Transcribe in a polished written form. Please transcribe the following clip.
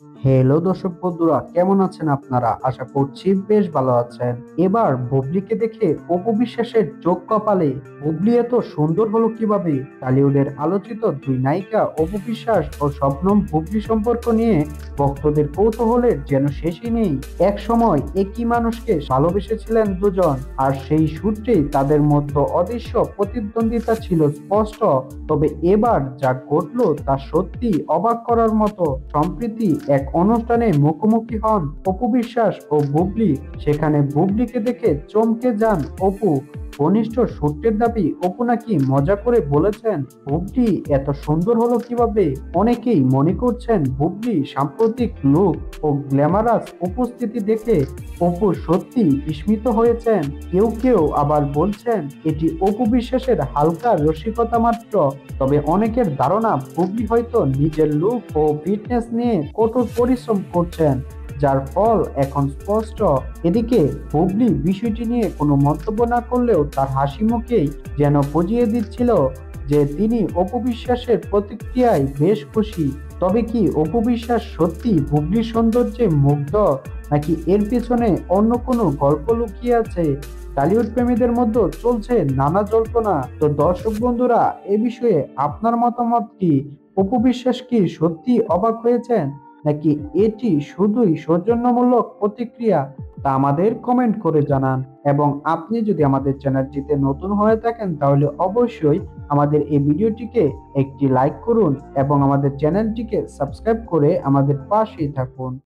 Hello দর্শক বন্ধুরা, কেমন আছেন আপনারা? আশা করছি বেশ ভালো আছেন। এবার বুবলিকে দেখে অপু বিশ্বাসের চোখ কপালে। বুবলি এত সুন্দর হলো কিভাবে? টলিউডের আলোচিত দুই নায়িকা অপু বিশ্বাস ও শবনম বুবলি সম্পর্ক নিয়ে ভক্তদের কৌতূহলের যেন শেষই নেই। এক সময় একই মানুষকে ভালোবেসেছিলেন দুজন, আর সেই সূত্রেই তাদের মধ্যে অদৃশ্য প্রতিদ্বন্দ্বিতা ছিল স্পষ্ট। তবে এবার যা ঘটলো তা সত্যি অবাক করার মতো। সম্প্রতি এক অনুষ্ঠানে মুখোমুখি হন অপু বিশ্বাস ও বুবলি। সেখানে বুবলিকে দেখে চমকে যান অপু। ঘনিষ্ঠ সূত্রের দাবি, অপু নাকি মজা করে বলেছেন, বুবলি এত সুন্দর হলো কিভাবে? অনেকেই মনে করছেন বুবলি সাম্প্রতিক লুক ও গ্ল্যামারাস উপস্থিতি দেখে অপু সত্যি বিস্মিত হয়েছেন। কেউ কেউ আবার বলছেন এটি অপু বিশ্বাসের হালকা রসিকতা মাত্র। তবে অনেকের ধারণা বুবলি হয়তো নিজের লুক ও ফিটনেস নিয়ে কঠোর পরিশ্রম করছেন, যার ফল এখন স্পষ্ট। এদিকে বুবলি বিষয়টি নিয়ে কোনো মন্তব্য না করলেও তার হাসি মুখেই যেন বুঝিয়ে দিচ্ছিল যে তিনি অপু বিশ্বাসের প্রতিক্রিয়ায় বেশ খুশি। তবে কি অপু বিশ্বাস সত্যি বুবলির সৌন্দর্যে মুগ্ধ, নাকি এর পেছনে অন্য কোনো গল্প লুকিয়ে আছে? টলিউড প্রেমীদের মধ্যে চলছে নানা জল্পনা। তো দর্শক বন্ধুরা, এ বিষয়ে আপনার মতামত কি? অপু বিশ্বাস কি সত্যি অবাক হয়েছেন, নাকি এটি শুধুই সৌজন্যমূলক প্রতিক্রিয়া? তা আমাদের কমেন্ট করে জানান। এবং আপনি যদি আমাদের চ্যানেলটিতে নতুন হয়ে থাকেন তাহলে অবশ্যই আমাদের এই ভিডিওটিকে একটি লাইক করুন এবং আমাদের চ্যানেলটিকে সাবস্ক্রাইব করে আমাদের পাশেই থাকুন।